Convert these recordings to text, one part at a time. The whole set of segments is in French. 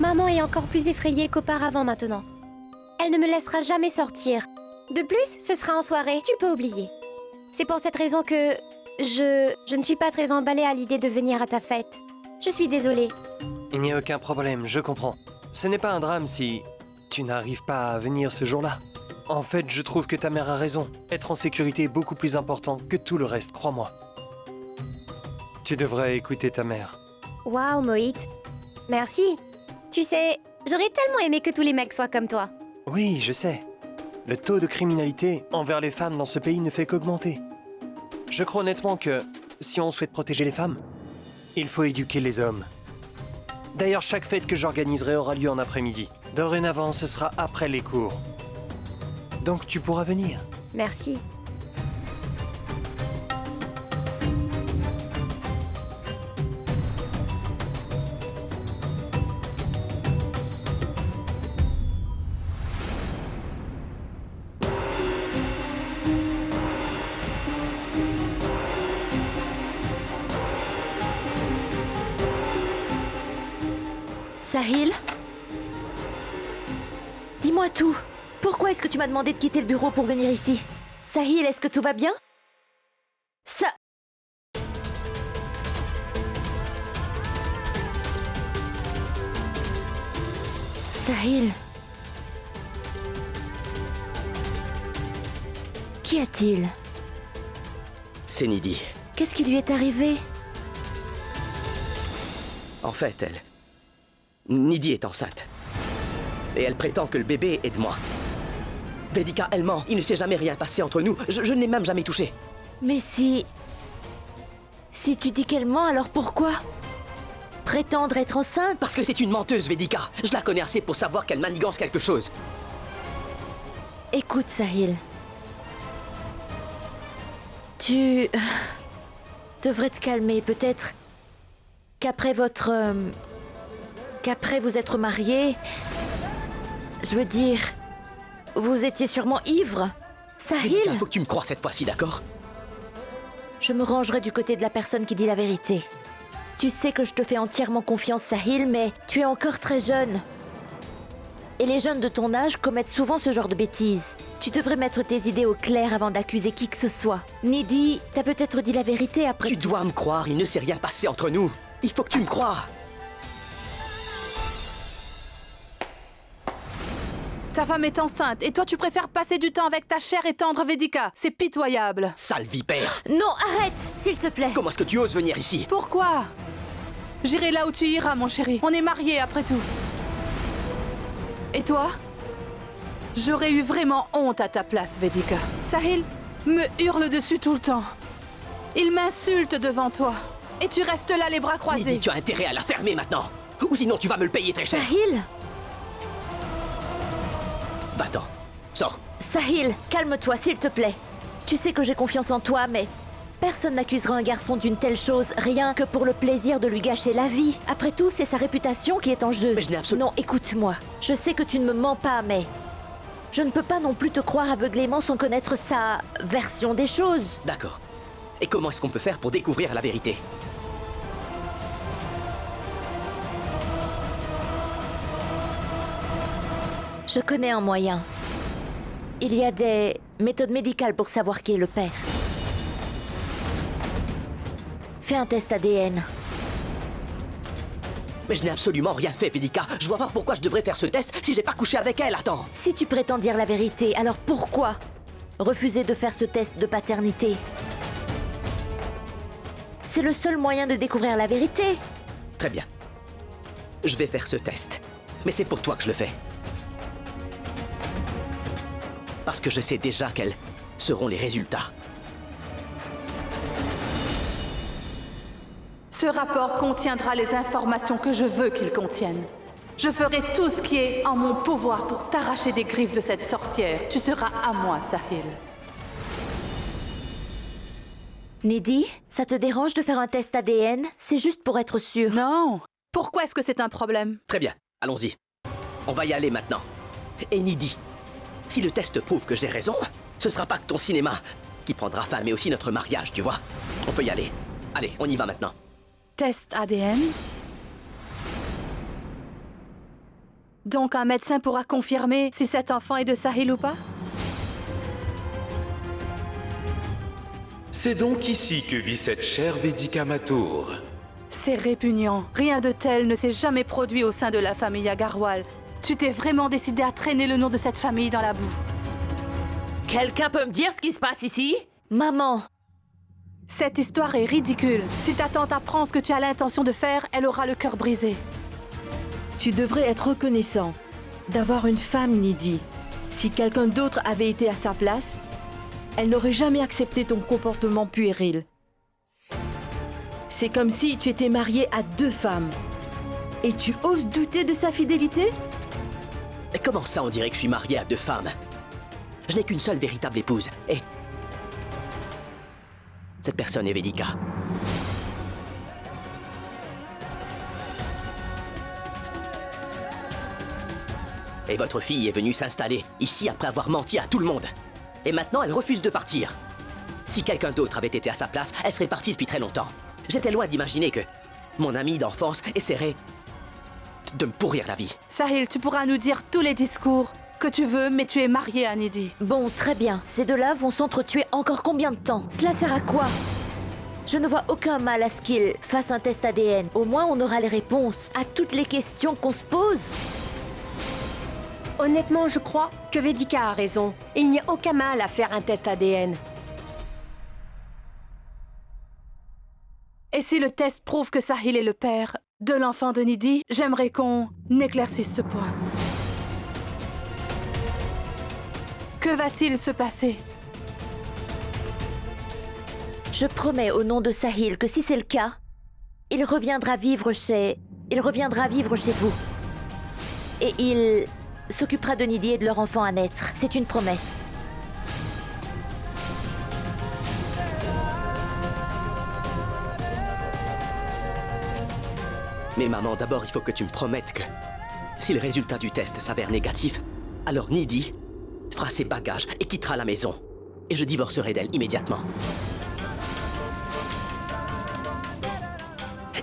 Maman est encore plus effrayée qu'auparavant maintenant. Elle ne me laissera jamais sortir. De plus, ce sera en soirée, tu peux oublier. C'est pour cette raison que je ne suis pas très emballée à l'idée de venir à ta fête. Je suis désolée. Il n'y a aucun problème, je comprends. Ce n'est pas un drame si tu n'arrives pas à venir ce jour-là. En fait, je trouve que ta mère a raison. Être en sécurité est beaucoup plus important que tout le reste, crois-moi. Tu devrais écouter ta mère. Waouh, Mohit. Merci. Tu sais, j'aurais tellement aimé que tous les mecs soient comme toi. Oui, je sais. Le taux de criminalité envers les femmes dans ce pays ne fait qu'augmenter. Je crois honnêtement que, si on souhaite protéger les femmes, il faut éduquer les hommes. D'ailleurs, chaque fête que j'organiserai aura lieu en après-midi. Dorénavant, ce sera après les cours. Donc tu pourras venir. Merci. Sahil? Dis-moi tout. Pourquoi est-ce que tu m'as demandé de quitter le bureau pour venir ici? Sahil, est-ce que tout va bien? Sahil? Qu'y a-t-il? C'est Nidhi. Qu'est-ce qui lui est arrivé? En fait, Nidhi est enceinte. Et elle prétend que le bébé est de moi. Vedika, elle ment. Il ne s'est jamais rien passé entre nous. Je ne l'ai même jamais touché. Mais si tu dis qu'elle ment, alors pourquoi? Prétendre être enceinte? Parce que c'est une menteuse, Vedika. Je la connais assez pour savoir qu'elle manigance quelque chose. Écoute, Sahil. Tu devrais te calmer, peut-être qu'après qu'après vous être mariés, je veux dire, vous étiez sûrement ivre. Sahil, Vedika, faut que tu me crois cette fois-ci, d'accord? je me rangerai du côté de la personne qui dit la vérité. Tu sais que je te fais entièrement confiance, Sahil, mais tu es encore très jeune. Et les jeunes de ton âge commettent souvent ce genre de bêtises. Tu devrais mettre tes idées au clair avant d'accuser qui que ce soit. Nidhi, t'as peut-être dit la vérité après... Tu dois me croire, il ne s'est rien passé entre nous. Il faut que tu me crois. Ta femme est enceinte et toi tu préfères passer du temps avec ta chère et tendre Vedika. C'est pitoyable. Sale vipère. Non, arrête, s'il te plaît. Comment est-ce que tu oses venir ici? Pourquoi? J'irai là où tu iras, mon chéri. On est mariés après tout. Et toi? J'aurais eu vraiment honte à ta place, Vedika. Sahil me hurle dessus tout le temps. Il m'insulte devant toi. Et tu restes là les bras croisés. Nidhi, tu as intérêt à la fermer maintenant. Ou sinon tu vas me le payer très cher. Sahil? Va-t'en. Sors. Sahil, calme-toi, s'il te plaît. Tu sais que j'ai confiance en toi, mais... personne n'accusera un garçon d'une telle chose, rien que pour le plaisir de lui gâcher la vie. Après tout, c'est sa réputation qui est en jeu. Mais je n'ai absolument... Non, écoute-moi. Je sais que tu ne me mens pas, mais... je ne peux pas non plus te croire aveuglément sans connaître sa version des choses. D'accord. Et comment est-ce qu'on peut faire pour découvrir la vérité? Je connais un moyen. Il y a des méthodes médicales pour savoir qui est le père. Fais un test ADN. Mais je n'ai absolument rien fait, Vedika. Je vois pas pourquoi je devrais faire ce test si j'ai pas couché avec elle, attends. Si tu prétends dire la vérité, alors pourquoi refuser de faire ce test de paternité? C'est le seul moyen de découvrir la vérité. Très bien. Je vais faire ce test. Mais c'est pour toi que je le fais. Parce que je sais déjà quels seront les résultats. Ce rapport contiendra les informations que je veux qu'il contienne. Je ferai tout ce qui est en mon pouvoir pour t'arracher des griffes de cette sorcière. Tu seras à moi, Sahil. Nidhi, ça te dérange de faire un test ADN? C'est juste pour être sûr. Non. Pourquoi est-ce que c'est un problème? Très bien, allons-y. On va y aller maintenant. Et Nidhi, si le test prouve que j'ai raison, ce sera pas que ton cinéma qui prendra fin, mais aussi notre mariage, tu vois. On peut y aller. Allez, on y va maintenant. Test ADN? Donc un médecin pourra confirmer si cet enfant est de Sahil ou pas? C'est donc ici que vit cette chère Vedika Mathur. C'est répugnant. Rien de tel ne s'est jamais produit au sein de la famille Agarwal. Tu t'es vraiment décidé à traîner le nom de cette famille dans la boue. Quelqu'un peut me dire ce qui se passe ici? Maman, Cette histoire est ridicule. Si ta tante apprend ce que tu as l'intention de faire, elle aura le cœur brisé. Tu devrais être reconnaissant d'avoir une femme, Nidhi. Si quelqu'un d'autre avait été à sa place, elle n'aurait jamais accepté ton comportement puéril. C'est comme si tu étais marié à 2 femmes. Et tu oses douter de sa fidélité? Mais comment ça, on dirait que je suis marié à 2 femmes? Je n'ai qu'une seule véritable épouse, et... cette personne est Vedika. Et votre fille est venue s'installer ici après avoir menti à tout le monde. Et maintenant, elle refuse de partir. Si quelqu'un d'autre avait été à sa place, elle serait partie depuis très longtemps. J'étais loin d'imaginer que mon ami d'enfance essaierait de me pourrir la vie. Sahil, tu pourras nous dire tous les discours que tu veux, mais tu es marié à Nidhi. bon, très bien. Ces deux-là vont s'entretuer encore combien de temps? Cela sert à quoi? Je ne vois aucun mal à ce qu'ils fassent un test ADN. Au moins, on aura les réponses à toutes les questions qu'on se pose. Honnêtement, je crois que Vedika a raison. Il n'y a aucun mal à faire un test ADN. Et si le test prouve que Sahil est le père de l'enfant de Nidhi, j'aimerais qu'on éclaircisse ce point. Que va-t-il se passer? Je promets au nom de Sahil que si c'est le cas, il reviendra vivre chez vous. Et il s'occupera de Nidhi et de leur enfant à naître. C'est une promesse. Mais maman, d'abord, il faut que tu me promettes que... si le résultat du test s'avère négatif, alors Nidhi fera ses bagages et quittera la maison. Et je divorcerai d'elle immédiatement.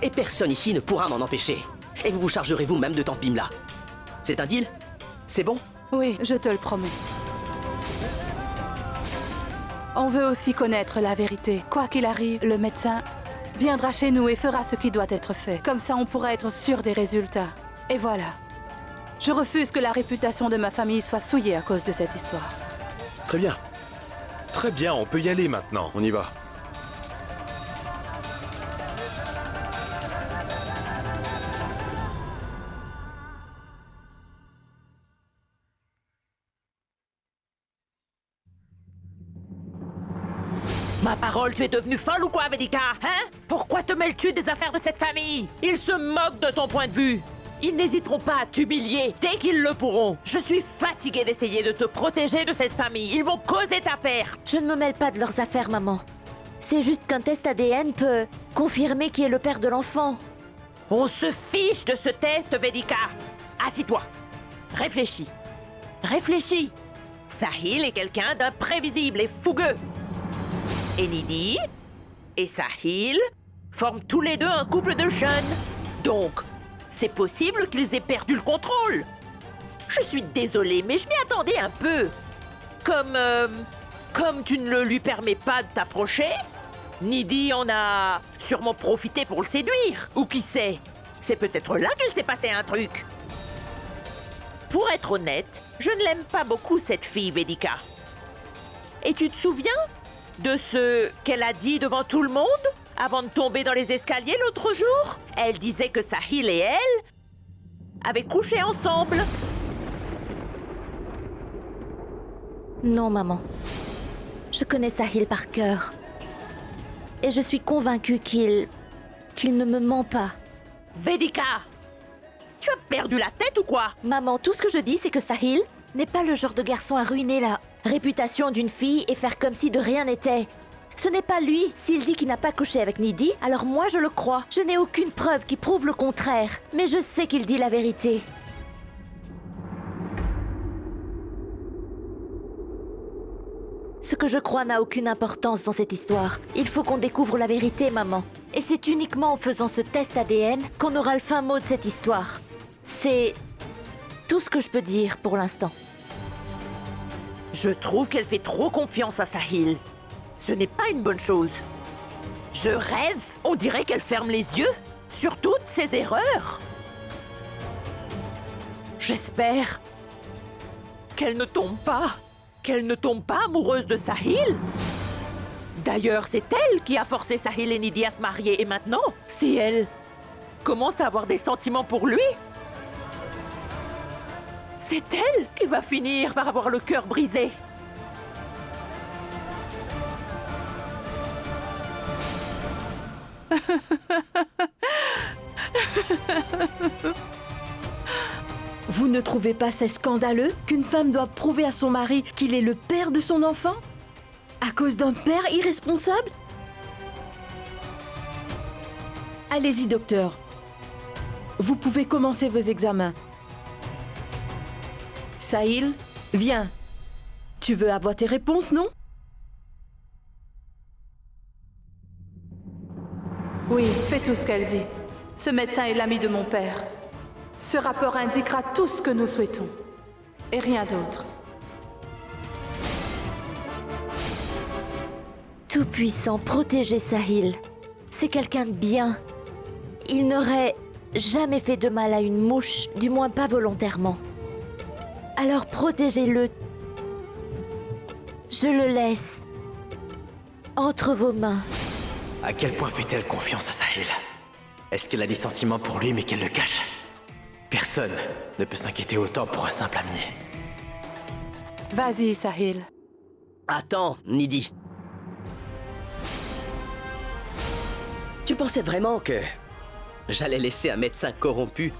Et personne ici ne pourra m'en empêcher. Et vous vous chargerez vous-même de tante Bimla. C'est un deal? C'est bon? Oui, je te le promets. On veut aussi connaître la vérité. Quoi qu'il arrive, le médecin viendra chez nous et fera ce qui doit être fait. Comme ça, on pourra être sûr des résultats. Et voilà. Je refuse que la réputation de ma famille soit souillée à cause de cette histoire. Très bien. Très bien, on peut y aller maintenant. On y va. Ma parole, tu es devenue folle ou quoi, Vedika? Hein? Pourquoi te mêles-tu des affaires de cette famille? Ils se moquent de ton point de vue. Ils n'hésiteront pas à t'humilier dès qu'ils le pourront. Je suis fatiguée d'essayer de te protéger de cette famille. Ils vont causer ta perte. Je ne me mêle pas de leurs affaires, maman. C'est juste qu'un test ADN peut confirmer qui est le père de l'enfant. On se fiche de ce test, Vedika. Assis-toi. Réfléchis. Réfléchis. Sahil est quelqu'un d'imprévisible et fougueux. Et Nidhi et Sahil forment tous les deux un couple de jeunes. Donc, c'est possible qu'ils aient perdu le contrôle. Je suis désolée, mais je m'y attendais un peu. Comme tu ne le lui permets pas de t'approcher, Nidhi en a sûrement profité pour le séduire. Ou qui sait, c'est peut-être là qu'il s'est passé un truc. Pour être honnête, je ne l'aime pas beaucoup, cette fille, Vedika. Et tu te souviens de ce qu'elle a dit devant tout le monde avant de tomber dans les escaliers l'autre jour? Elle disait que Sahil et elle avaient couché ensemble. Non, maman. Je connais Sahil par cœur. Et je suis convaincue qu'il ne me ment pas. Vedika, tu as perdu la tête ou quoi? Maman, tout ce que je dis, c'est que Sahil n'est pas le genre de garçon à ruiner la réputation d'une fille et faire comme si de rien n'était. Ce n'est pas lui. S'il dit qu'il n'a pas couché avec Nidhi, alors moi je le crois. Je n'ai aucune preuve qui prouve le contraire. Mais je sais qu'il dit la vérité. Ce que je crois n'a aucune importance dans cette histoire. Il faut qu'on découvre la vérité, maman. Et c'est uniquement en faisant ce test ADN qu'on aura le fin mot de cette histoire. C'est tout ce que je peux dire pour l'instant. Je trouve qu'elle fait trop confiance à Sahil. Ce n'est pas une bonne chose. Je rêve. On dirait qu'elle ferme les yeux sur toutes ses erreurs. J'espère qu'elle ne tombe pas. Qu'elle ne tombe pas amoureuse de Sahil. D'ailleurs, c'est elle qui a forcé Sahil et Nidhi à se marier. Et maintenant, si elle commence à avoir des sentiments pour lui, c'est elle qui va finir par avoir le cœur brisé. Vous ne trouvez pas ça scandaleux qu'une femme doive prouver à son mari qu'il est le père de son enfant? À cause d'un père irresponsable? Allez-y, docteur. Vous pouvez commencer vos examens. Sahil, viens. Tu veux avoir tes réponses, non? Oui, fais tout ce qu'elle dit. Ce médecin est l'ami de mon père. Ce rapport indiquera tout ce que nous souhaitons. Et rien d'autre. Tout-puissant, protégez Sahil. C'est quelqu'un de bien. Il n'aurait jamais fait de mal à une mouche, du moins pas volontairement. Alors protégez-le. Je le laisse entre vos mains. À quel point fait-elle confiance à Sahil? Est-ce qu'elle a des sentiments pour lui mais qu'elle le cache? Personne ne peut s'inquiéter autant pour un simple ami. Vas-y, Sahil. Attends, Nidhi. Tu pensais vraiment que j'allais laisser un médecin corrompu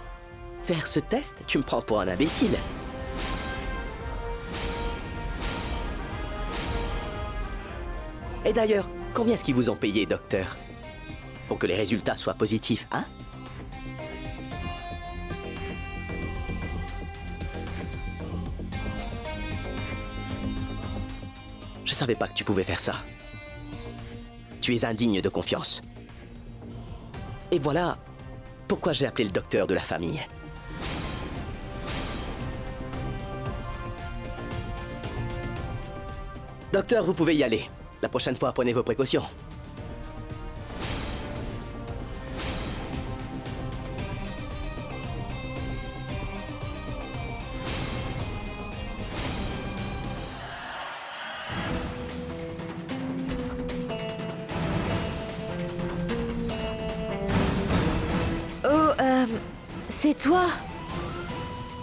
faire ce test? Tu me prends pour un imbécile. Et d'ailleurs, combien est-ce qu'ils vous ont payé, docteur? Pour que les résultats soient positifs, hein? Je savais pas que tu pouvais faire ça. Tu es indigne de confiance. Et voilà pourquoi j'ai appelé le docteur de la famille. Docteur, vous pouvez y aller. La prochaine fois, prenez vos précautions. C'est toi.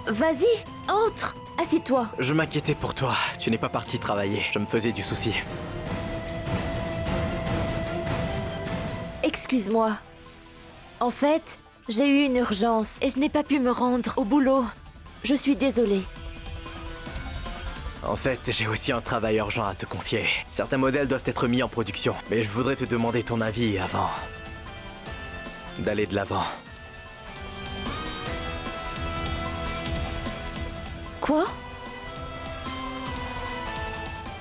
Vas-y, entre. Assieds-toi. Je m'inquiétais pour toi. Tu n'es pas parti travailler. Je me faisais du souci. Excuse-moi. En fait, j'ai eu une urgence et je n'ai pas pu me rendre au boulot. Je suis désolée. En fait, j'ai aussi un travail urgent à te confier. Certains modèles doivent être mis en production, mais je voudrais te demander ton avis avant d'aller de l'avant. Quoi?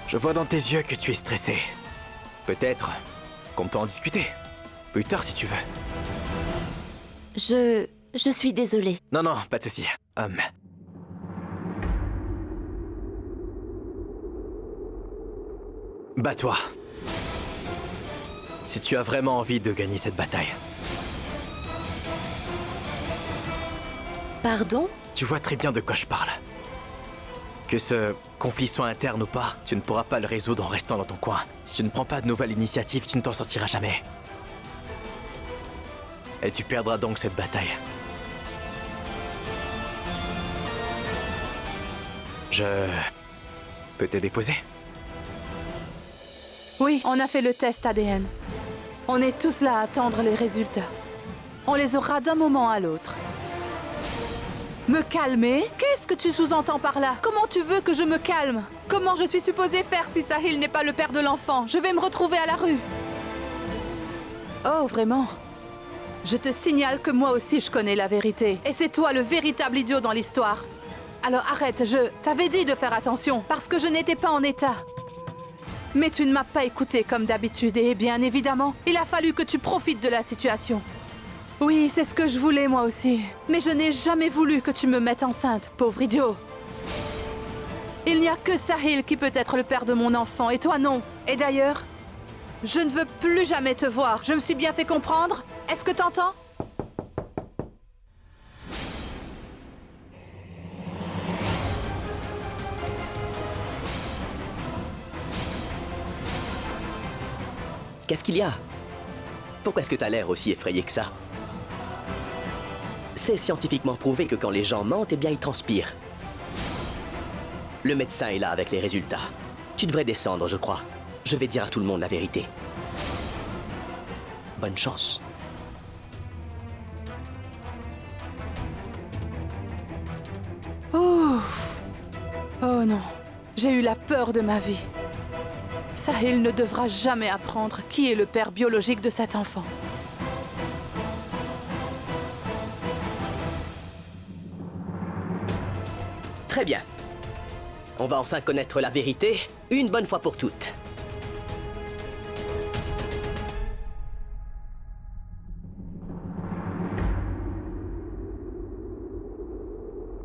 Je vois dans tes yeux que tu es stressé. Peut-être qu'on peut en discuter. Plus tard si tu veux. Je suis désolée. Non, non, pas de souci. Bats-toi. Si tu as vraiment envie de gagner cette bataille. Pardon? Tu vois très bien de quoi je parle. Que ce conflit soit interne ou pas, tu ne pourras pas le résoudre en restant dans ton coin. Si tu ne prends pas de nouvelles initiatives, tu ne t'en sortiras jamais. Et tu perdras donc cette bataille. Je peux te déposer? Oui, on a fait le test ADN. On est tous là à attendre les résultats. On les aura d'un moment à l'autre. Me calmer? Qu'est-ce que tu sous-entends par là? Comment tu veux que je me calme? Comment je suis supposée faire si Sahil n'est pas le père de l'enfant? Je vais me retrouver à la rue. Oh, vraiment? Je te signale que moi aussi je connais la vérité. Et c'est toi le véritable idiot dans l'histoire. Alors arrête, je t'avais dit de faire attention, parce que je n'étais pas en état. Mais tu ne m'as pas écouté comme d'habitude, et bien évidemment, il a fallu que tu profites de la situation. Oui, c'est ce que je voulais moi aussi. Mais je n'ai jamais voulu que tu me mettes enceinte, pauvre idiot. Il n'y a que Sahil qui peut être le père de mon enfant, et toi non. Et d'ailleurs, je ne veux plus jamais te voir. Je me suis bien fait comprendre? Est-ce que t'entends? Qu'est-ce qu'il y a? Pourquoi est-ce que t'as l'air aussi effrayé que ça? C'est scientifiquement prouvé que quand les gens mentent, eh bien ils transpirent. Le médecin est là avec les résultats. Tu devrais descendre, je crois. Je vais dire à tout le monde la vérité. Bonne chance. Ouf. Oh non, j'ai eu la peur de ma vie. Sahil ne devra jamais apprendre qui est le père biologique de cet enfant. Très bien. On va enfin connaître la vérité, une bonne fois pour toutes.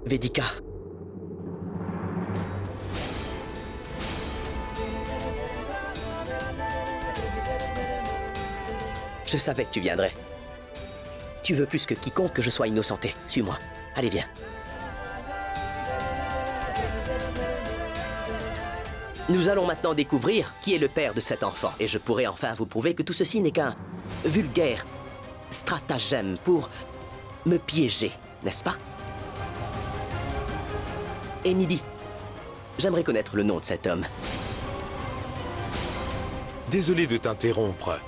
Vedika. Je savais que tu viendrais. Tu veux plus que quiconque que je sois innocenté. Suis-moi. Allez, viens. Nous allons maintenant découvrir qui est le père de cet enfant. Et je pourrai enfin vous prouver que tout ceci n'est qu'un vulgaire stratagème pour me piéger, n'est-ce pas? Et Nidhi, j'aimerais connaître le nom de cet homme. Désolé de t'interrompre,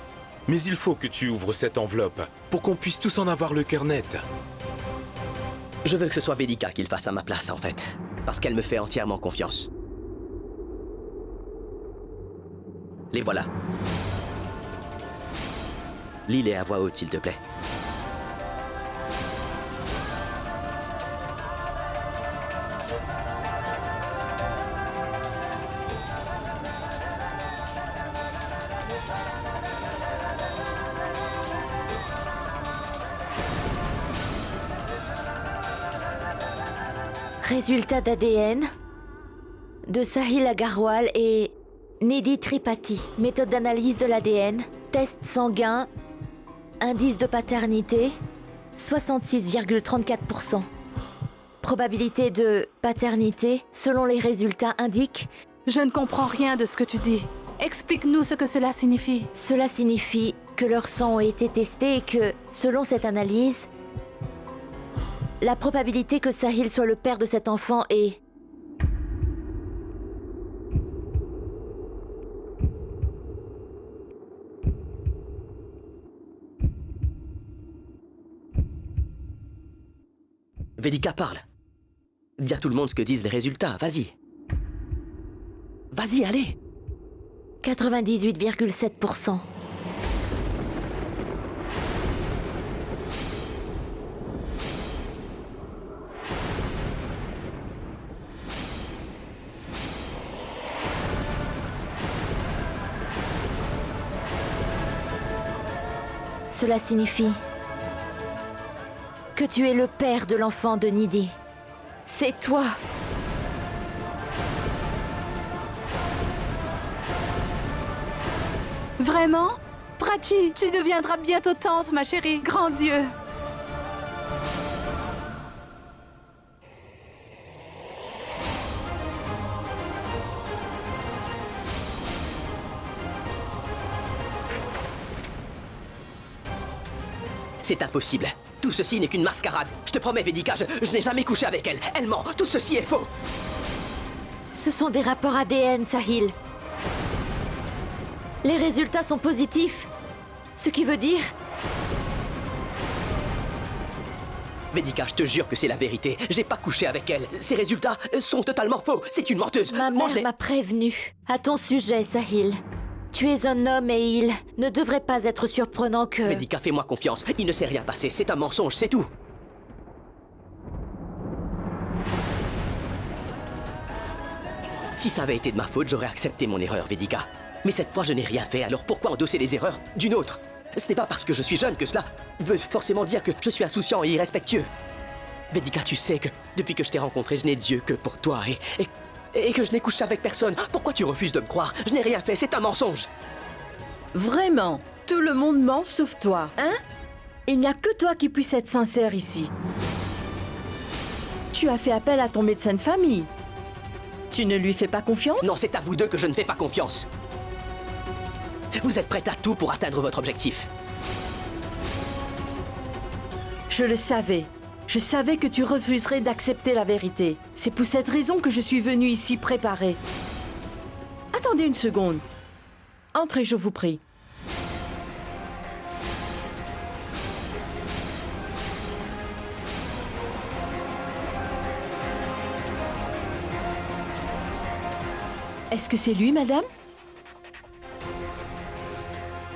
mais il faut que tu ouvres cette enveloppe pour qu'on puisse tous en avoir le cœur net. Je veux que ce soit Vedika qui le fasse à ma place, en fait. Parce qu'elle me fait entièrement confiance. Les voilà. Lis-les à voix haute, s'il te plaît. Résultat d'ADN de Sahil Agarwal et Nidhi Tripathi. Méthode d'analyse de l'ADN, test sanguin, indice de paternité, 66,34%. Probabilité de paternité, selon les résultats, indique... Je ne comprends rien de ce que tu dis. Explique-nous ce que cela signifie. Cela signifie que leurs sangs ont été testés et que, selon cette analyse, la probabilité que Sahil soit le père de cet enfant est... Vedika, parle. Dis à tout le monde ce que disent les résultats, vas-y. Vas-y, allez. 98,7%. Cela signifie que tu es le père de l'enfant de Nidhi. C'est toi. Vraiment? Prachi, tu deviendras bientôt tante, ma chérie. Grand Dieu. C'est impossible. Tout ceci n'est qu'une mascarade. Je te promets, Vedika, je n'ai jamais couché avec elle. Elle ment. Tout ceci est faux. Ce sont des rapports ADN, Sahil. Les résultats sont positifs. Ce qui veut dire... Vedika, je te jure que c'est la vérité. J'ai pas couché avec elle. Ces résultats sont totalement faux. C'est une menteuse. Ma Mange-les. mère m'a prévenu. À ton sujet, Sahil. Tu es un homme et il ne devrait pas être surprenant que... Vedika, fais-moi confiance. Il ne s'est rien passé. C'est un mensonge, c'est tout. Si ça avait été de ma faute, j'aurais accepté mon erreur, Vedika. Mais cette fois, je n'ai rien fait, alors pourquoi endosser les erreurs d'une autre? Ce n'est pas parce que je suis jeune que cela veut forcément dire que je suis insouciant et irrespectueux. Vedika, tu sais que depuis que je t'ai rencontré, je n'ai d'yeux que pour toi et que je n'ai couché avec personne. Pourquoi tu refuses de me croire? Je n'ai rien fait, c'est un mensonge. Vraiment, tout le monde ment sauf toi, hein? Il n'y a que toi qui puisse être sincère ici. Tu as fait appel à ton médecin de famille. Tu ne lui fais pas confiance? Non, c'est à vous deux que je ne fais pas confiance. Vous êtes prête à tout pour atteindre votre objectif. Je le savais. Je savais que tu refuserais d'accepter la vérité. C'est pour cette raison que je suis venue ici préparée. Attendez une seconde. Entrez, je vous prie. Est-ce que c'est lui, madame?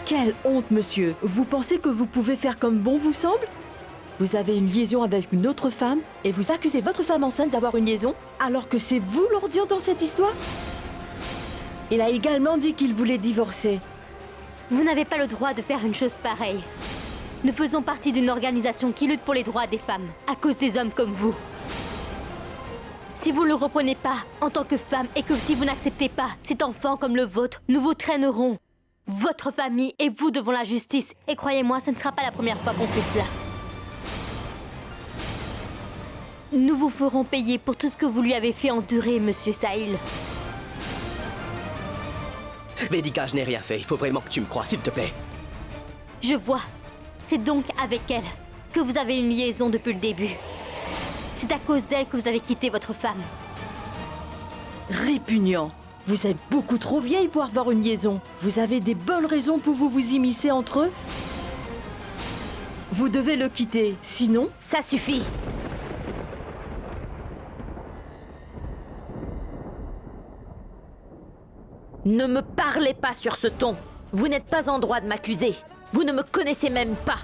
Quelle honte, monsieur. Vous pensez que vous pouvez faire comme bon vous semble? Vous avez une liaison avec une autre femme et vous accusez votre femme enceinte d'avoir une liaison alors que c'est vous l'ordure dans cette histoire? Il a également dit qu'il voulait divorcer. Vous n'avez pas le droit de faire une chose pareille. Nous faisons partie d'une organisation qui lutte pour les droits des femmes, à cause des hommes comme vous. Si vous ne le reprenez pas en tant que femme et que si vous n'acceptez pas cet enfant comme le vôtre, nous vous traînerons, votre famille et vous devant la justice. Et croyez-moi, ce ne sera pas la première fois qu'on fait cela. Nous vous ferons payer pour tout ce que vous lui avez fait endurer, monsieur Sahil. Vedika, je n'ai rien fait. Il faut vraiment que tu me crois, s'il te plaît. Je vois. C'est donc avec elle que vous avez une liaison depuis le début. C'est à cause d'elle que vous avez quitté votre femme. Répugnant. Vous êtes beaucoup trop vieille pour avoir une liaison. Vous avez des bonnes raisons pour vous immiscer entre eux. Vous devez le quitter, sinon... Ça suffit. Ne me parlez pas sur ce ton. Vous n'êtes pas en droit de m'accuser. Vous ne me connaissez même pas.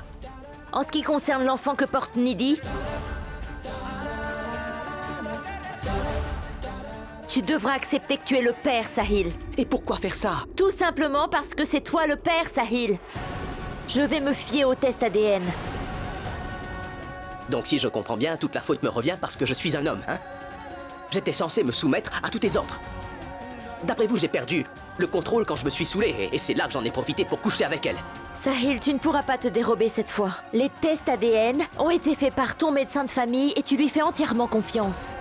En ce qui concerne l'enfant que porte Nidhi, tu devras accepter que tu es le père, Sahil. Et pourquoi faire ça? Tout simplement parce que c'est toi le père, Sahil. Je vais me fier au test ADN. Donc si je comprends bien, toute la faute me revient parce que je suis un homme, hein? J'étais censé me soumettre à tous tes ordres. D'après vous, j'ai perdu le contrôle quand je me suis saoulé et c'est là que j'en ai profité pour coucher avec elle. Sahil, tu ne pourras pas te dérober cette fois. Les tests ADN ont été faits par ton médecin de famille et tu lui fais entièrement confiance.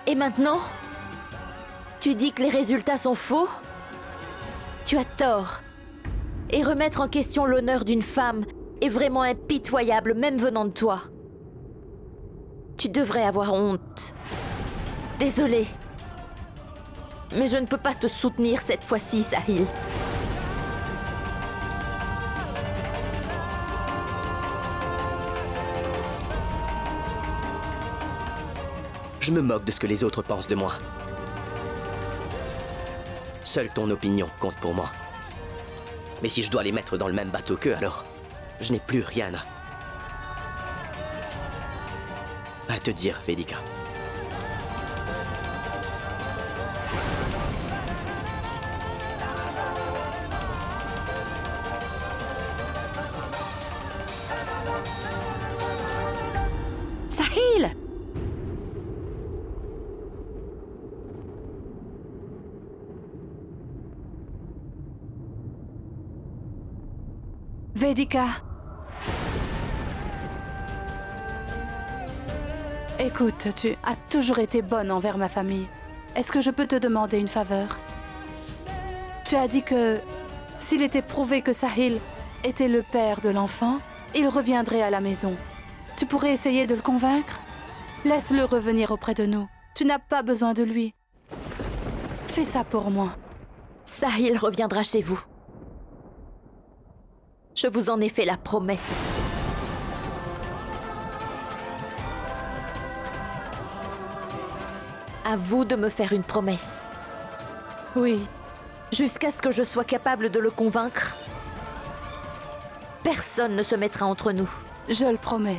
Et maintenant, tu dis que les résultats sont faux? Tu as tort. Et remettre en question l'honneur d'une femme est vraiment impitoyable, même venant de toi. Tu devrais avoir honte. Désolée. Mais je ne peux pas te soutenir cette fois-ci, Sahil. Je me moque de ce que les autres pensent de moi. Seule ton opinion compte pour moi. Mais si je dois les mettre dans le même bateau qu'eux, alors je n'ai plus rien à te dire, Vedika. Sahil! Vedika. Écoute, tu as toujours été bonne envers ma famille. Est-ce que je peux te demander une faveur? Tu as dit que s'il était prouvé que Sahil était le père de l'enfant, il reviendrait à la maison. Tu pourrais essayer de le convaincre? Laisse-le revenir auprès de nous. Tu n'as pas besoin de lui. Fais ça pour moi. Sahil reviendra chez vous. Je vous en ai fait la promesse. À vous de me faire une promesse. Oui. Jusqu'à ce que je sois capable de le convaincre, personne ne se mettra entre nous. Je le promets.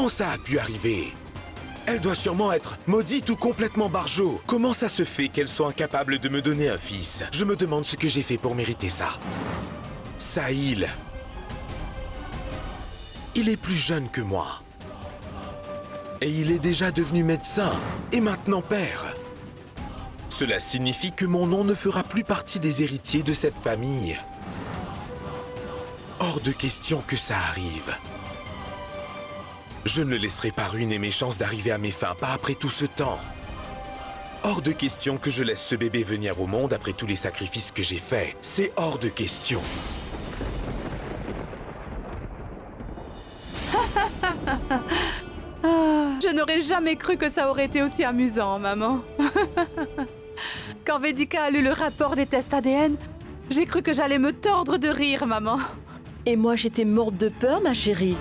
Comment ça a pu arriver? Elle doit sûrement être maudite ou complètement barjot. Comment ça se fait qu'elle soit incapable de me donner un fils? Je me demande ce que j'ai fait pour mériter ça. Sahil. Il est plus jeune que moi. Et il est déjà devenu médecin, et maintenant père. Cela signifie que mon nom ne fera plus partie des héritiers de cette famille. Hors de question que ça arrive. Je ne laisserai pas ruiner mes chances d'arriver à mes fins, pas après tout ce temps. Hors de question que je laisse ce bébé venir au monde après tous les sacrifices que j'ai faits. C'est hors de question. Je n'aurais jamais cru que ça aurait été aussi amusant, maman. Quand Vedika a lu le rapport des tests ADN, j'ai cru que j'allais me tordre de rire, maman. Et moi, j'étais morte de peur, ma chérie.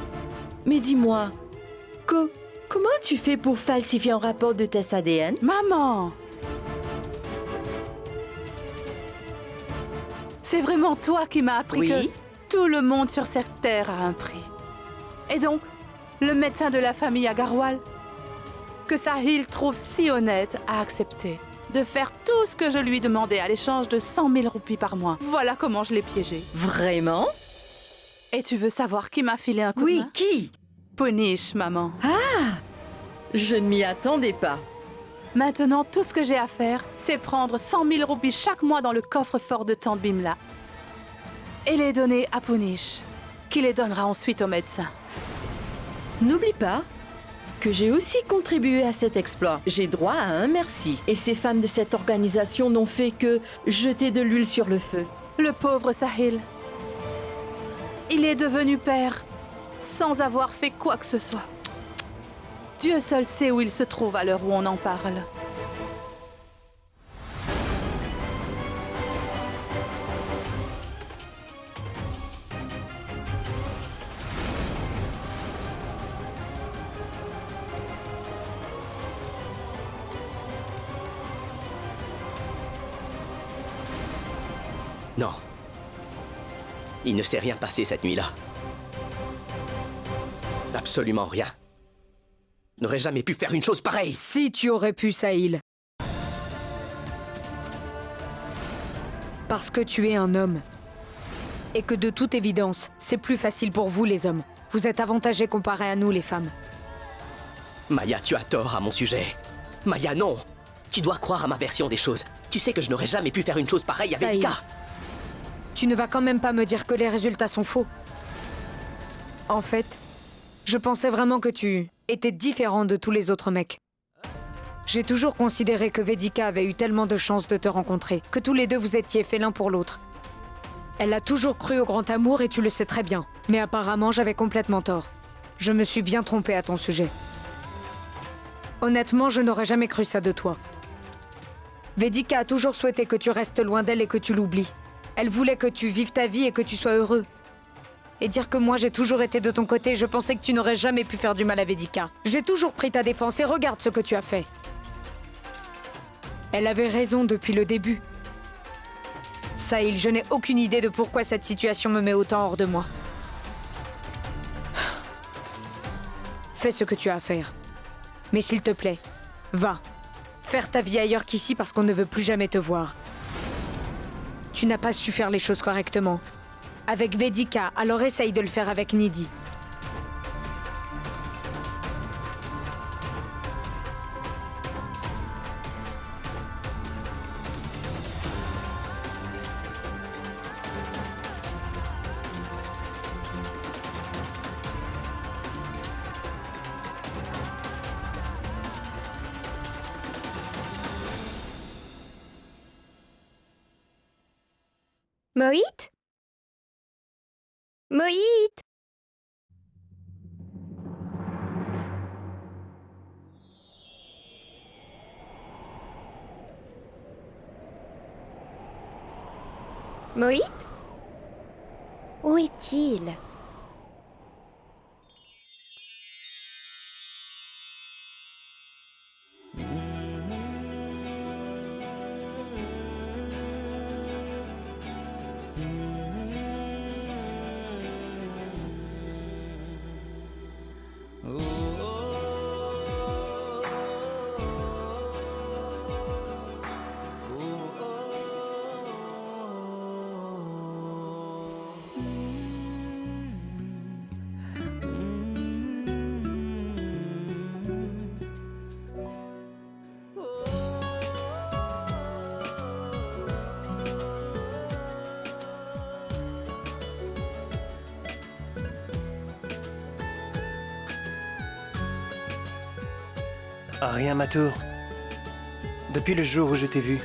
Mais dis-moi, comment tu fais pour falsifier un rapport de test ADN? Maman! C'est vraiment toi qui m'as appris que tout le monde sur cette terre a un prix. Et donc, le médecin de la famille Agarwal, que Sahil trouve si honnête, a accepté de faire tout ce que je lui demandais à l'échange de 100 000 roupies par mois. Voilà comment je l'ai piégé. Vraiment? Et tu veux savoir qui m'a filé un coup de main? Oui, qui? Punish, maman. Ah! Je ne m'y attendais pas. Maintenant, tout ce que j'ai à faire, c'est prendre 100 000 roupies chaque mois dans le coffre-fort de Tante Bimla et les donner à Punish, qui les donnera ensuite au médecin. N'oublie pas que j'ai aussi contribué à cet exploit. J'ai droit à un merci. Et ces femmes de cette organisation n'ont fait que jeter de l'huile sur le feu. Le pauvre Sahil. Il est devenu père sans avoir fait quoi que ce soit. Dieu seul sait où il se trouve à l'heure où on en parle. Non. Il ne s'est rien passé cette nuit-là. Absolument rien. N'aurais jamais pu faire une chose pareille. Si tu aurais pu, Sahil. Parce que tu es un homme. Et que de toute évidence, c'est plus facile pour vous, les hommes. Vous êtes avantagés comparé à nous, les femmes. Maya, tu as tort à mon sujet. Maya, non. Tu dois croire à ma version des choses. Tu sais que je n'aurais jamais pu faire une chose pareille avec Sahil, Vedika. tu ne vas quand même pas me dire que les résultats sont faux. En fait, je pensais vraiment que tu étais différent de tous les autres mecs. J'ai toujours considéré que Vedika avait eu tellement de chance de te rencontrer, que tous les deux vous étiez faits l'un pour l'autre. Elle a toujours cru au grand amour et tu le sais très bien. Mais apparemment, j'avais complètement tort. Je me suis bien trompée à ton sujet. Honnêtement, je n'aurais jamais cru ça de toi. Vedika a toujours souhaité que tu restes loin d'elle et que tu l'oublies. Elle voulait que tu vives ta vie et que tu sois heureux. Et dire que moi j'ai toujours été de ton côté, je pensais que tu n'aurais jamais pu faire du mal à Vedika. J'ai toujours pris ta défense et regarde ce que tu as fait. Elle avait raison depuis le début. Sahil, je n'ai aucune idée de pourquoi cette situation me met autant hors de moi. Fais ce que tu as à faire. Mais s'il te plaît, va. Faire ta vie ailleurs qu'ici parce qu'on ne veut plus jamais te voir. Tu n'as pas su faire les choses correctement. Avec Vedika, alors essaye de le faire avec Nidhi. Mohit? Mohit? Mohit? Où est-il? Oh Rien, Matour. Depuis le jour où je t'ai vu,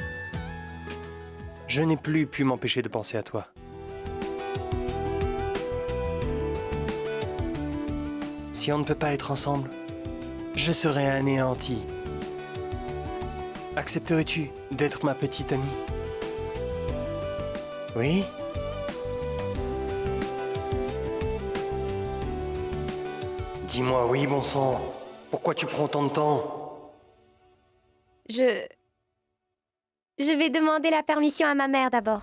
je n'ai plus pu m'empêcher de penser à toi. Si on ne peut pas être ensemble, je serai anéanti. Accepterais-tu d'être ma petite amie? Oui? Dis-moi oui, bon sang. Pourquoi tu prends tant de temps? Je vais demander la permission à ma mère d'abord.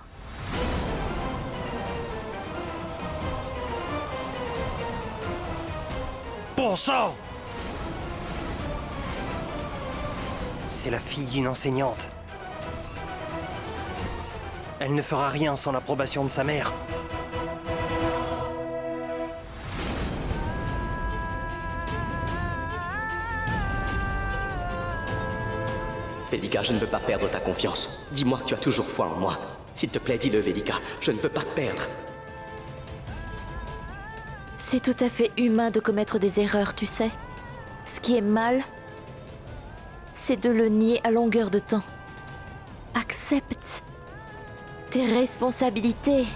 Bon sang! C'est la fille d'une enseignante. Elle ne fera rien sans l'approbation de sa mère. Vedika, je ne veux pas perdre ta confiance. Dis-moi que tu as toujours foi en moi. S'il te plaît, dis-le, Vedika. Je ne veux pas te perdre. C'est tout à fait humain de commettre des erreurs, tu sais. Ce qui est mal, c'est de le nier à longueur de temps. Accepte tes responsabilités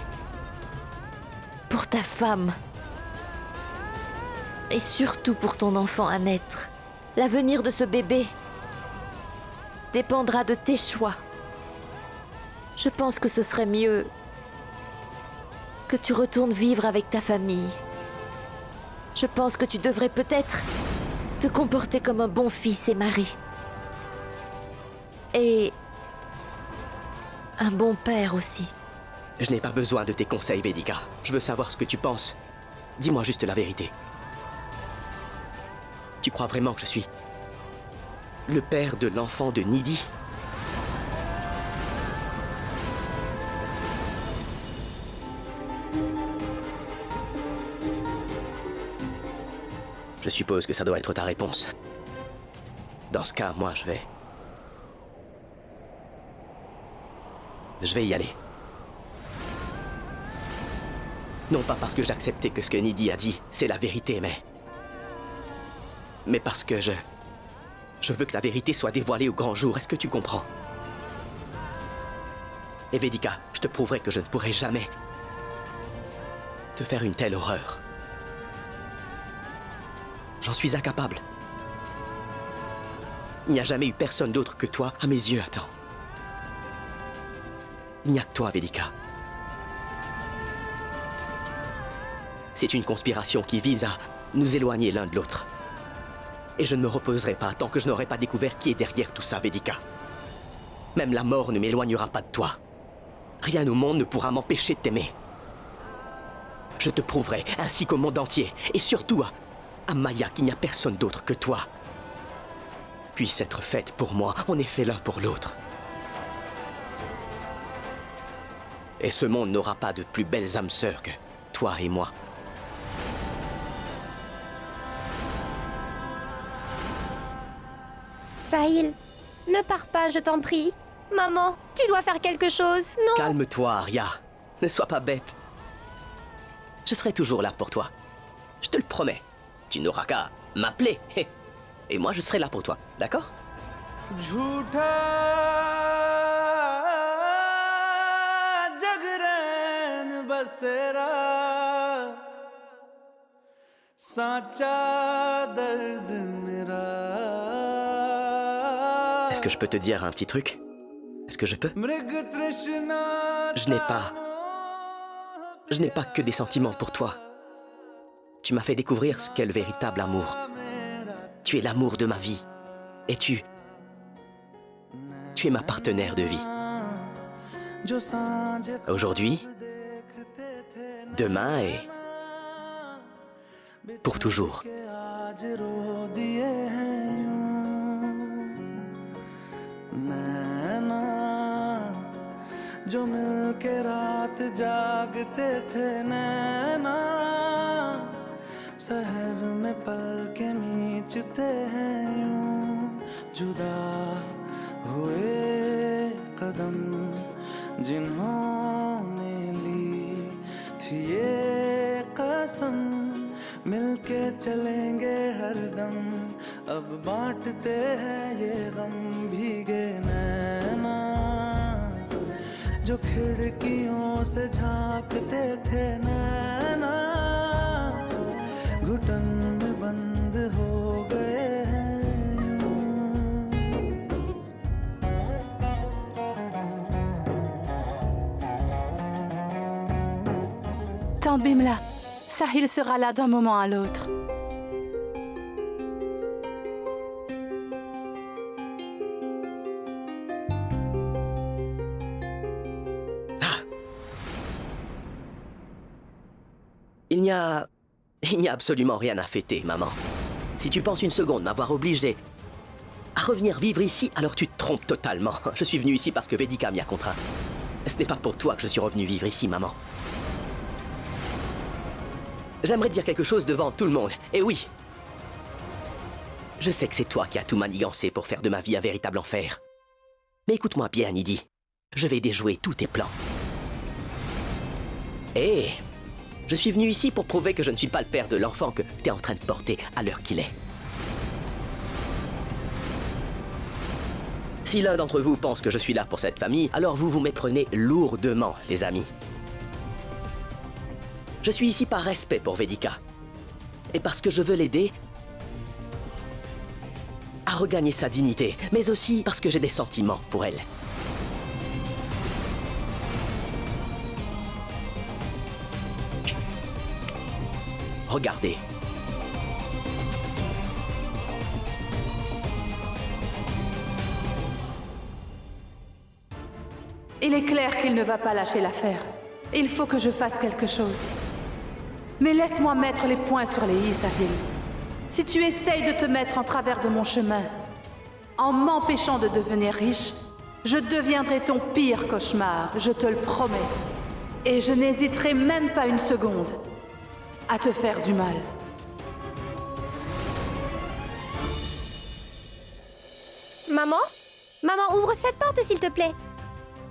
pour ta femme. Et surtout pour ton enfant à naître. L'avenir de ce bébé dépendra de tes choix. Je pense que ce serait mieux que tu retournes vivre avec ta famille. Je pense que tu devrais peut-être te comporter comme un bon fils et mari. Et un bon père aussi. Je n'ai pas besoin de tes conseils, Vedika. Je veux savoir ce que tu penses. Dis-moi juste la vérité. Tu crois vraiment que je suis le père de l'enfant de Nidhi? Je suppose que ça doit être ta réponse. Dans ce cas, moi, je vais y aller. Non pas parce que j'acceptais que ce que Nidhi a dit, c'est la vérité, mais parce que je veux que la vérité soit dévoilée au grand jour. Est-ce que tu comprends? Et Vedika, je te prouverai que je ne pourrai jamais te faire une telle horreur. J'en suis incapable. Il n'y a jamais eu personne d'autre que toi à mes yeux, attends. Il n'y a que toi, Vedika. C'est une conspiration qui vise à nous éloigner l'un de l'autre. Et je ne me reposerai pas tant que je n'aurai pas découvert qui est derrière tout ça, Vedika. Même la mort ne m'éloignera pas de toi. Rien au monde ne pourra m'empêcher de t'aimer. Je te prouverai, ainsi qu'au monde entier, et surtout à Maya, qu'il n'y a personne d'autre que toi. Puisse être faite pour moi, on est fait l'un pour l'autre. Et ce monde n'aura pas de plus belles âmes sœurs que toi et moi. Sahil, ne pars pas, je t'en prie. Maman, tu dois faire quelque chose, non? Calme-toi, Arya. Ne sois pas bête. Je serai toujours là pour toi. Je te le promets. Tu n'auras qu'à m'appeler. Et moi, je serai là pour toi, d'accord? Est-ce que je peux te dire un petit truc? Est-ce que je peux? Je n'ai pas que des sentiments pour toi. Tu m'as fait découvrir ce qu'est le véritable amour. Tu es l'amour de ma vie. Et tu es ma partenaire de vie. Aujourd'hui, demain et pour toujours. जो मिलके रात जागते थे नैना शहर में पल के मीचते हैं यूं जुदा हुए कदम जिन्होंने ली थी ये कसम मिलके चलेंगे हरदम अब बांटते हैं ये गम भीगे नैना जो खिड़कियों से झांकते थे नैना घुटन में बंद हो गए हैं Tante Bimla, Sahil sera là d'un moment à l'autre. Il n'y a absolument rien à fêter, maman. Si tu penses une seconde m'avoir obligé à revenir vivre ici, alors tu te trompes totalement. Je suis venu ici parce que Vedika m'y a contraint. Ce n'est pas pour toi que je suis revenu vivre ici, maman. J'aimerais dire quelque chose devant tout le monde. Et oui, je sais que c'est toi qui as tout manigancé pour faire de ma vie un véritable enfer. Mais écoute-moi bien, Nidhi. Je vais déjouer tous tes plans. Et je suis venu ici pour prouver que je ne suis pas le père de l'enfant que tu es en train de porter à l'heure qu'il est. Si l'un d'entre vous pense que je suis là pour cette famille, alors vous vous méprenez lourdement, les amis. Je suis ici par respect pour Vedika. Et parce que je veux l'aider à regagner sa dignité, mais aussi parce que j'ai des sentiments pour elle. Regardez. Il est clair qu'il ne va pas lâcher l'affaire. Il faut que je fasse quelque chose. Mais laisse-moi mettre les points sur les i, Sahil. Si tu essayes de te mettre en travers de mon chemin, en m'empêchant de devenir riche, je deviendrai ton pire cauchemar, je te le promets. Et je n'hésiterai même pas une seconde à te faire du mal. Maman? Maman, ouvre cette porte s'il te plaît.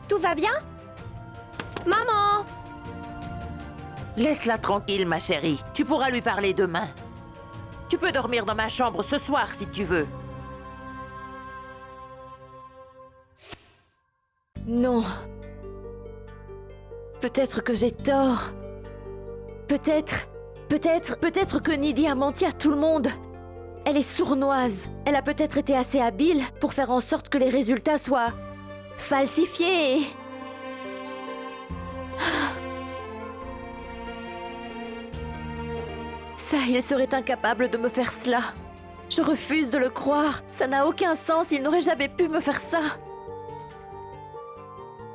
Tout va bien? Maman! Laisse-la tranquille, ma chérie. Tu pourras lui parler demain. Tu peux dormir dans ma chambre ce soir si tu veux. Non. Peut-être que j'ai tort. Peut-être que Nidhi a menti à tout le monde. Elle est sournoise. Elle a peut-être été assez habile pour faire en sorte que les résultats soient falsifiés. Sahil serait incapable de me faire cela. Je refuse de le croire. Ça n'a aucun sens. Il n'aurait jamais pu me faire ça.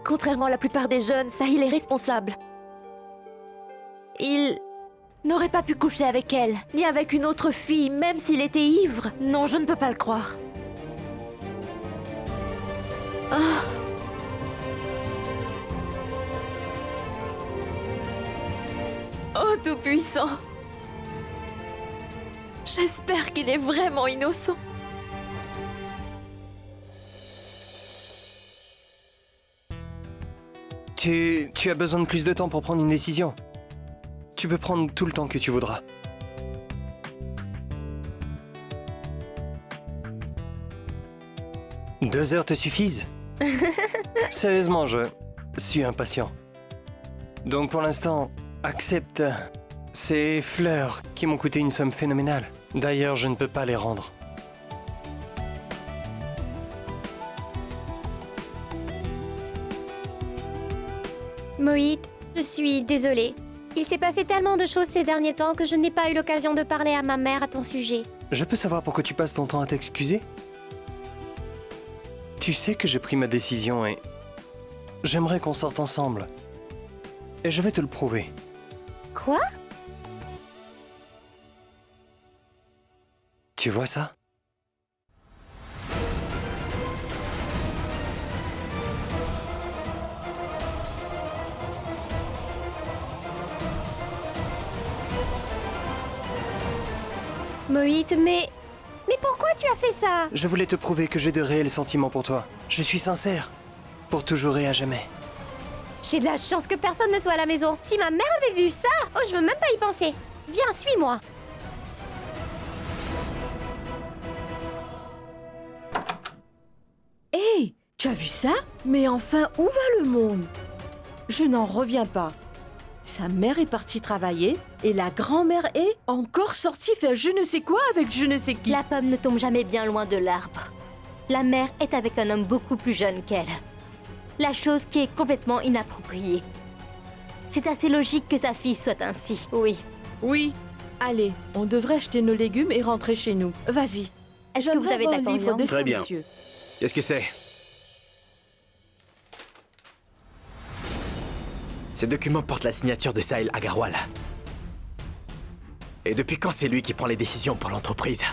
Contrairement à la plupart des jeunes, Sahil est responsable. Il n'aurait pas pu coucher avec elle, ni avec une autre fille, même s'il était ivre. Non, je ne peux pas le croire. Ah. Oh, Tout-Puissant. J'espère qu'il est vraiment innocent. Tu as besoin de plus de temps pour prendre une décision. Tu peux prendre tout le temps que tu voudras. « 2 heures te suffisent? Sérieusement, je suis impatient. Donc pour l'instant, accepte ces fleurs qui m'ont coûté une somme phénoménale. D'ailleurs, je ne peux pas les rendre. Mohit, je suis désolée. Il s'est passé tellement de choses ces derniers temps que je n'ai pas eu l'occasion de parler à ma mère à ton sujet. Je peux savoir pourquoi tu passes ton temps à t'excuser? Tu sais que j'ai pris ma décision et j'aimerais qu'on sorte ensemble. Et je vais te le prouver. Quoi? Tu vois ça? Mohit, mais pourquoi tu as fait ça? Je voulais te prouver que j'ai de réels sentiments pour toi. Je suis sincère. Pour toujours et à jamais. J'ai de la chance que personne ne soit à la maison. Si ma mère avait vu ça, oh, je veux même pas y penser. Viens, suis-moi. vu ça? Mais enfin, où va le monde? Je n'en reviens pas. Sa mère est partie travailler et la grand-mère est encore sortie faire je ne sais quoi avec je ne sais qui. La pomme ne tombe jamais bien loin de l'arbre. La mère est avec un homme beaucoup plus jeune qu'elle. La chose qui est complètement inappropriée. C'est assez logique que sa fille soit ainsi, oui. Oui. Allez, on devrait acheter nos légumes et rentrer chez nous. Vas-y. Est-ce que vous avez de la livre coriandre? de Très ça, bien. monsieur. Qu'est-ce que c'est? Ces documents portent la signature de Sahil Agarwal. Et depuis quand c'est lui qui prend les décisions pour l'entreprise?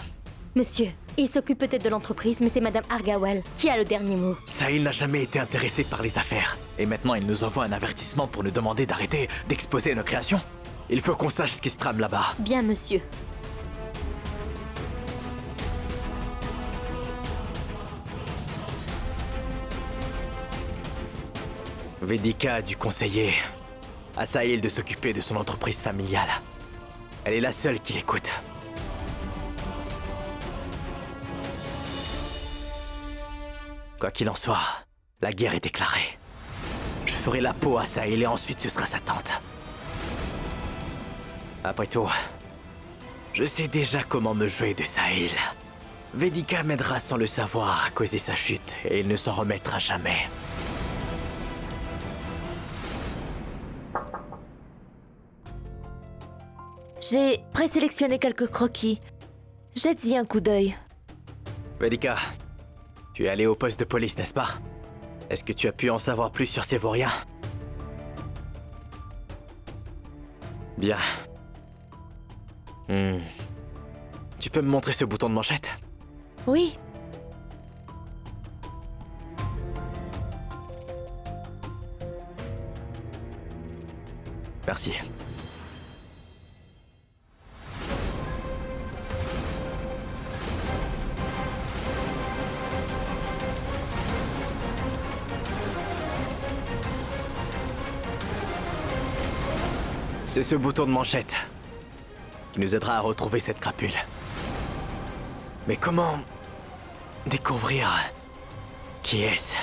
Monsieur, il s'occupe peut-être de l'entreprise, mais c'est Madame Argawal qui a le dernier mot. Sahil n'a jamais été intéressé par les affaires. Et maintenant, il nous envoie un avertissement pour nous demander d'arrêter d'exposer nos créations. Il faut qu'on sache ce qui se trame là-bas. Bien, monsieur. Vedika a dû conseiller à Sahil de s'occuper de son entreprise familiale. Elle est la seule qui l'écoute. Quoi qu'il en soit, la guerre est déclarée. Je ferai la peau à Sahil et ensuite ce sera sa tante. Après tout, je sais déjà comment me jouer de Sahil. Vedika m'aidera sans le savoir à causer sa chute et il ne s'en remettra jamais. J'ai présélectionné quelques croquis. Jette-y un coup d'œil. Vedika, tu es allé au poste de police, n'est-ce pas? Est-ce que tu as pu en savoir plus sur ces vauriens? Bien. Tu peux me montrer ce bouton de manchette? Oui. Merci. C'est ce bouton de manchette qui nous aidera à retrouver cette crapule. Mais comment découvrir qui est-ce?